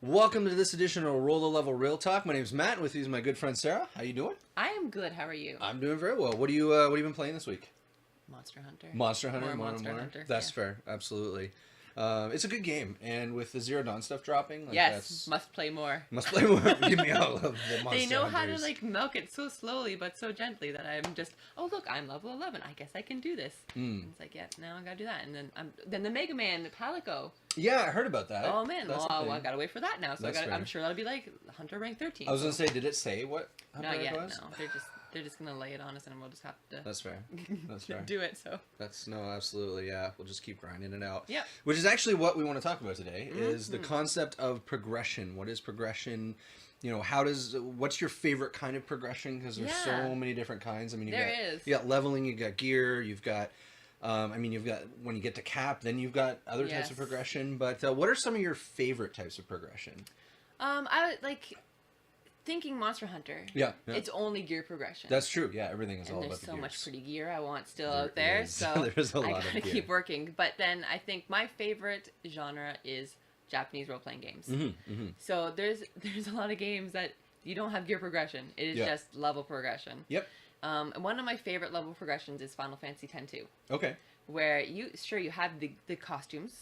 Welcome to this edition of Roll the Level Real Talk. My name's Matt. With you is my good friend Sarah. How you doing? I am good. How are you? I'm doing very well. What do you been playing this week? Monster Hunter. Monster Hunter. More Monster Hunter. That's yeah. fair. Absolutely. It's a good game, and with the Zero Dawn stuff dropping, like yes, must play more. Must play more. Give me all of the Monster They know how Hunters. to like milk it so slowly but so gently that I'm just, oh look, I'm level 11. I guess I can do this. And it's like, yeah, now I gotta do that, and then the Mega Man, the Palico. Yeah, I heard about that. Oh man, That's well, I gotta wait for that now. So That's fair. I'm sure that'll be like Hunter rank 13. I was gonna say, did it say what? How Not bad yet. it was? No, they're just gonna lay it on us, and we'll just have to. That's fair. That's fair. do it. So. That's no, absolutely, yeah. We'll just keep grinding it out. Yep. Which is actually what we want to talk about today, is the concept of progression. What is progression? You know, what's your favorite kind of progression? Because there's so many different kinds. I mean, you got leveling, you got gear, you've got, you've got when you get to cap, then you've got other types of progression. But what are some of your favorite types of progression? I would like. Thinking Monster Hunter, it's only gear progression. That's true. Yeah, everything is all about the gears. There's so much pretty gear I want still out there, so there's a lot I of gotta gear. keep working. But then I think my favorite genre is Japanese role-playing games. So there's a lot of games that you don't have gear progression. It is just level progression. Yep. And one of my favorite level progressions is Final Fantasy X-2. Okay. Where you have the costumes,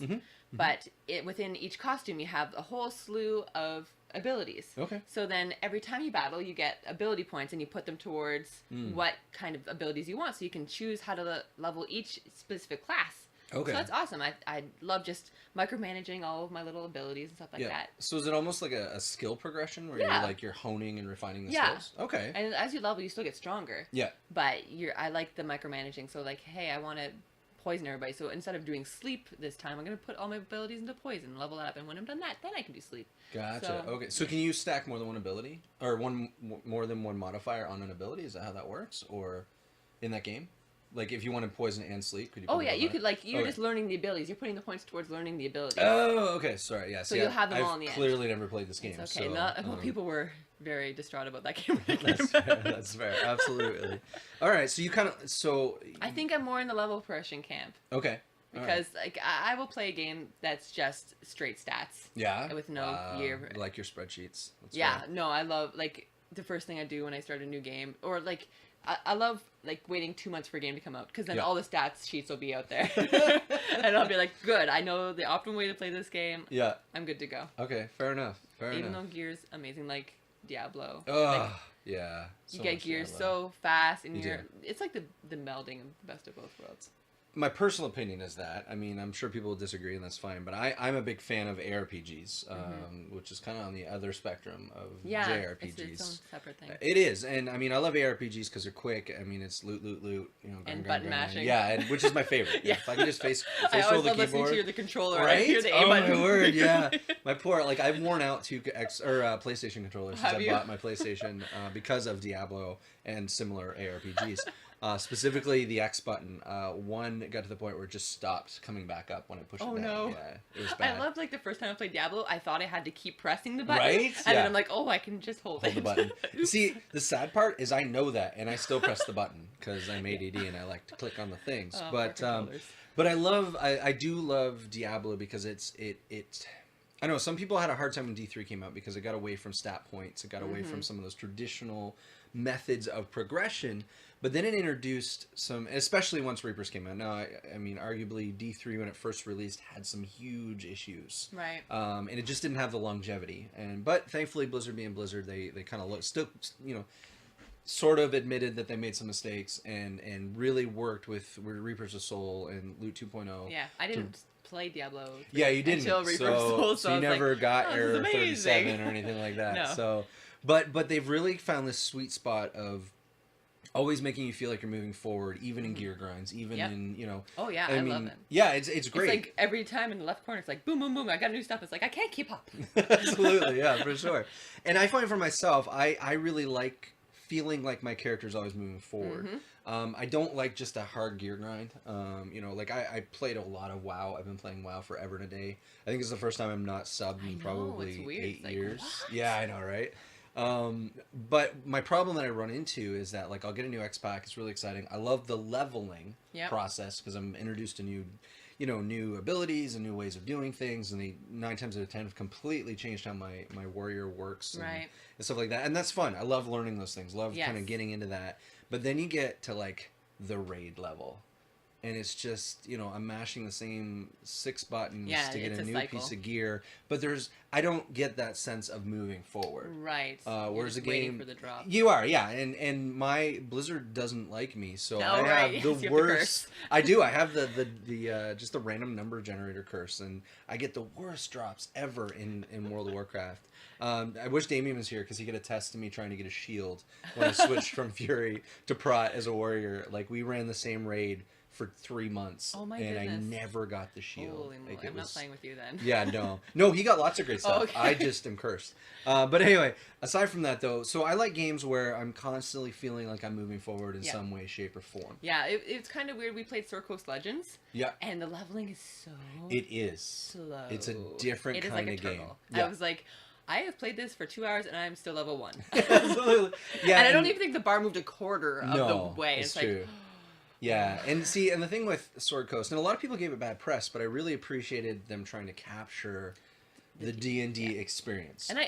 but within each costume you have a whole slew of abilities. Okay. So then every time you battle, you get ability points, and you put them towards what kind of abilities you want. So you can choose how to level each specific class. Okay. So that's awesome. I love just micromanaging all of my little abilities and stuff like that. So is it almost like a skill progression where you're honing and refining the skills? Okay. And as you level, you still get stronger. Yeah. But I like the micromanaging. So like, hey, I want to poison everybody. So instead of doing sleep this time, I'm going to put all my abilities into poison, level that up, and when I'm done that, then I can do sleep. Gotcha. Okay. So can you stack more than one ability, or more than one modifier on an ability? Is that how that works, or in that game? Like, if you wanted poison and sleep, could you? Oh yeah, you could you're just learning the abilities. You're putting the points towards learning the abilities. Oh, okay. Sorry. Yeah. So you'll have them all in the end. I've clearly never played this game. It's okay. So, people were very distraught about that game. That's fair. Absolutely. All right. So you kind of I think I'm more in the level progression camp. Okay. Because I will play a game that's just straight stats. Yeah. With no gear. Like your spreadsheets. That's fair. No, I love the first thing I do when I start a new game, or I love waiting 2 months for a game to come out, because then all the stats sheets will be out there, and I'll be like, good, I know the optimal way to play this game. Yeah. I'm good to go. Okay, fair enough. Even though gear's amazing, like Diablo. Oh, yeah. You get gears so fast, and it's like the melding of the best of both worlds. My personal opinion is that, I mean, I'm sure people will disagree, and that's fine, but I'm a big fan of ARPGs, which is kind of on the other spectrum of JRPGs. It's its own separate thing. It is, and I mean, I love ARPGs because they're quick. I mean, it's loot, you know, and button mashing. Yeah, which is my favorite. If I can just face I always love the listening keyboard, to the controller. right? I hear the A button. Oh my word, yeah. My poor, I've worn out two PlayStation controllers since I bought my PlayStation because of Diablo and similar ARPGs. Specifically the X button. One got to the point where it just stopped coming back up when I pushed it down. Oh no. Yeah, it was bad. I loved the first time I played Diablo, I thought I had to keep pressing the button. Right? And then I'm like, oh, I can just hold the button. See, the sad part is I know that, and I still press the button because I'm ADD and I like to click on the things. But I do love Diablo because it I know some people had a hard time when D3 came out because it got away from stat points. It got away from some of those traditional methods of progression. But then it introduced some, especially once Reapers came out. Now, I mean, arguably D3 when it first released had some huge issues. Right. And it just didn't have the longevity. But thankfully, Blizzard being Blizzard, they kind of still, you know, sort of admitted that they made some mistakes and really worked with Reapers of Soul and Loot 2.0. Yeah, I didn't play Diablo. Yeah, you didn't. Until Reapers of Soul. So you never got Error amazing. 37 or anything like that. No. So, but they've really found this sweet spot of always making you feel like you're moving forward, even in gear grinds, even in, you know. Oh yeah, I love it. Yeah, it's great. It's like every time in the left corner, it's like boom, boom, boom. I got new stuff. It's like I can't keep up. Absolutely, yeah, for sure. And I find for myself, I really like feeling like my character's always moving forward. I don't like just a hard gear grind. You know, I played a lot of WoW. I've been playing WoW forever and a day. I think it's the first time I'm not subbed in probably 8 years. What? Yeah, I know, right? But my problem that I run into is that I'll get a new X pack. It's really exciting. I love the leveling process because I'm introduced to new new abilities and new ways of doing things, and they 9 times out of 10 have completely changed how my warrior works and stuff like that. And that's fun. I love learning those things. Love kind of getting into that. But then you get to like the raid level. And it's just, I'm mashing the same 6 buttons to get a new piece of gear. But I don't get that sense of moving forward. Right. Whereas a game, waiting for the drop. You are, yeah. And my Blizzard doesn't like me, so I have the you worst. I do. I have the just the random number generator curse, and I get the worst drops ever in World of Warcraft. I wish Damien was here because he could attest to me trying to get a shield when I switched from Fury to Prot as a warrior. Like we ran the same raid for 3 months, and goodness. I never got the shield. Holy moly, I'm not playing with you then. Yeah, no, he got lots of great stuff. Okay. I just am cursed. But anyway, aside from that though, so I like games where I'm constantly feeling like I'm moving forward in some way, shape, or form. Yeah, it's kind of weird. We played Sword Coast Legends. Yeah. And the leveling is so It is. slow. It's a different kind of game. Yeah. I was like, I have played this for 2 hours and I'm still level 1. Absolutely. Yeah. And I don't even think the bar moved a quarter of the way. It's like, true. Yeah, and the thing with Sword Coast, and a lot of people gave it bad press, but I really appreciated them trying to capture the D&D experience. And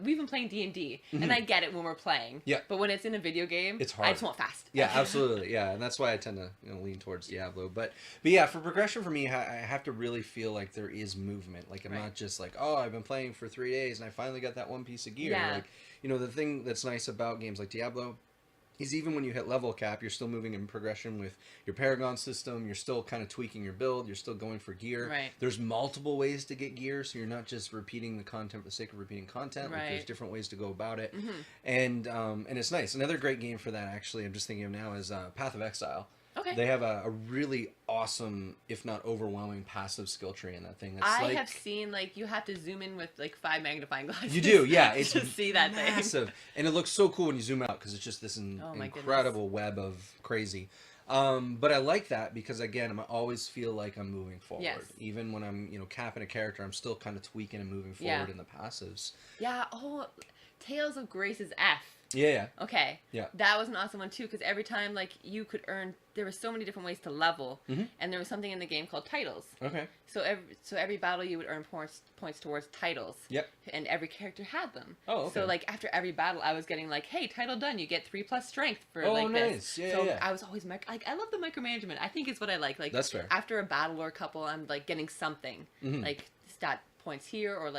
we've been playing D&D, and I get it when we're playing. Yeah. But when it's in a video game, it's hard. I just want fast. Yeah, absolutely. Yeah, and that's why I tend to lean towards Diablo. But yeah, for progression for me, I have to really feel like there is movement. Like I'm not just like, oh, I've been playing for 3 days and I finally got that one piece of gear. Yeah. Like, the thing that's nice about games like Diablo is even when you hit level cap, you're still moving in progression with your Paragon system. You're still kind of tweaking your build. You're still going for gear. Right. There's multiple ways to get gear, so you're not just repeating the content for the sake of repeating content. Like there's different ways to go about it, and it's nice. Another great game for that, actually, I'm just thinking of now, is Path of Exile. Okay. They have a really awesome, if not overwhelming, passive skill tree in that thing. That's I have seen, you have to zoom in with, 5 magnifying glasses. You do, yeah. It's to see that massive. thing. And it looks so cool when you zoom out, because it's just this incredible web of crazy. But I like that because, again, I always feel like I'm moving forward. Yes. Even when I'm, capping a character, I'm still kind of tweaking and moving forward in the passives. Yeah, Tales of Grace's F. Yeah. Okay. Yeah. That was an awesome one too, because every time you could earn, there were so many different ways to level, and there was something in the game called titles. Okay. So every battle you would earn points towards titles. Yep. And every character had them. Oh, okay. So after every battle, I was getting hey, title done, you get 3+ strength for nice. this. Yeah, so yeah. I was always I love the micromanagement. I think it's what I like. That's fair. After a battle or a couple, I'm getting something stat points here or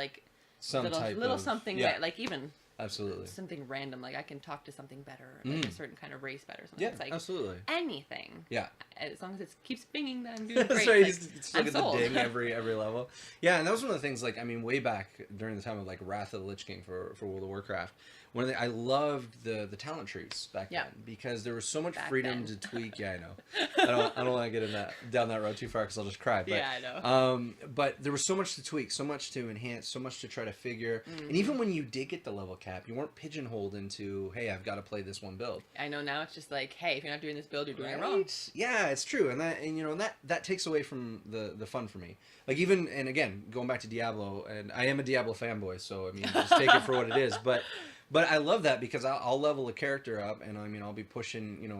some little something that even. Absolutely. Something random, I can talk to something better, a certain kind of race better. Something. Yeah, It's absolutely. Anything. Yeah. As long as it keeps binging, then I'm doing great. That's right. You still I'm get sold. the ding every level. Yeah, and that was one of the things. Way back during the time of Wrath of the Lich King for World of Warcraft. I loved the talent trees back then because there was so much freedom to tweak. Yeah, I know. I don't want to get down that road too far because I'll just cry. But, yeah, I know. But there was so much to tweak, so much to enhance, so much to try to figure. And even when you did get the level cap, you weren't pigeonholed into, hey, I've got to play this one build. I know now it's just hey, if you're not doing this build, you're doing it wrong. Yeah, it's true, and that takes away from the fun for me. And again, going back to Diablo, and I am a Diablo fanboy, so just take it for what it is, but. But I love that because I'll level a character up, and I'll be pushing,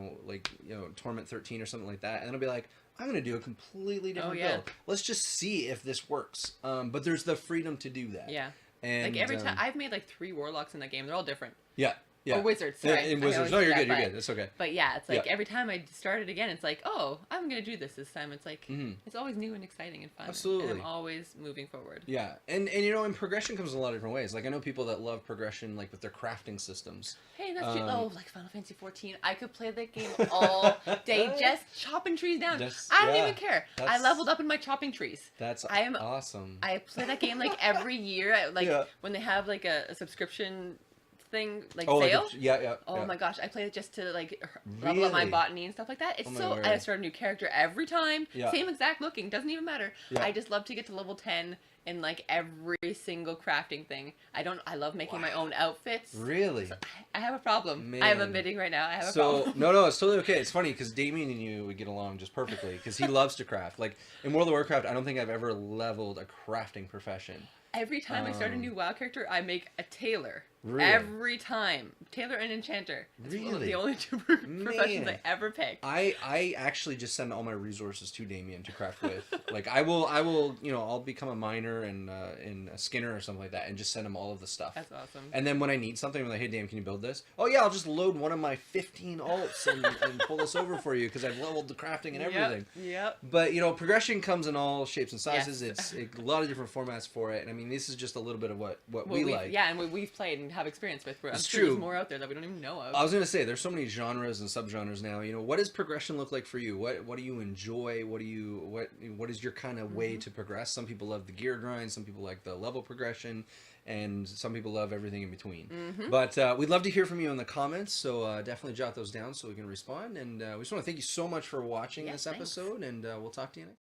Torment 13 or something like that, and I'll be like, I'm going to do a completely different build. Let's just see if this works. But there's the freedom to do that. Yeah. And every time, I've made 3 warlocks in that game. They're all different. Yeah. Yeah. Or wizards, sorry. In wizards. No, you're good. You're good. It's okay. But yeah, it's every time I start it again, it's oh, I'm going to do this time. It's it's always new and exciting and fun. Absolutely. And I'm always moving forward. Yeah. And progression comes in a lot of different ways. I know people that love progression, with their crafting systems. Hey, that's cute. Final Fantasy 14. I could play that game all day, just chopping trees down. I don't even care. I leveled up in my chopping trees. That's awesome. I play that game every year. When they have a subscription thing sale. Oh my gosh, I play it just to level up my botany and stuff like that. It's I start a new character every time. Same exact looking, doesn't even matter. I just love to get to level 10 in like every single crafting thing. I love making my own outfits. Really? So I have a problem. Man. I am admitting right now I have a problem. No, it's totally okay. It's funny because Damien and you would get along just perfectly because he loves to craft. Like in World of Warcraft, I don't think I've ever leveled a crafting profession. Every time I start a new WoW character, I make a tailor. Really? Every time. Tailor and enchanter. It's Really? the only two professions I ever pick. I actually just send all my resources to Damien to craft with. Like I will, you know, I'll become a miner and a skinner or something like that and just send him all of the stuff. That's awesome. And then when I need something, I'm like, hey, Damien, can you build this? Oh yeah, I'll just load one of my 15 alts and pull this over for you because I've leveled the crafting and everything. Yep. But, you know, progression comes in all shapes and sizes. Yes. It's a lot of different formats for it. And I mean, this is just a little bit of what we like. Yeah, and what we've played and have experience with. I'm It's sure true. there's more out there that we don't even know of. I was going to say, there's so many genres and subgenres now. You know, what does progression look like for you? What do you enjoy? What is your kind of way to progress? Some people love the gear grind. Some people like the level progression. And some people love everything in between. But we'd love to hear from you in the comments. So definitely jot those down so we can respond. And we just want to thank you so much for watching this episode. And we'll talk to you next.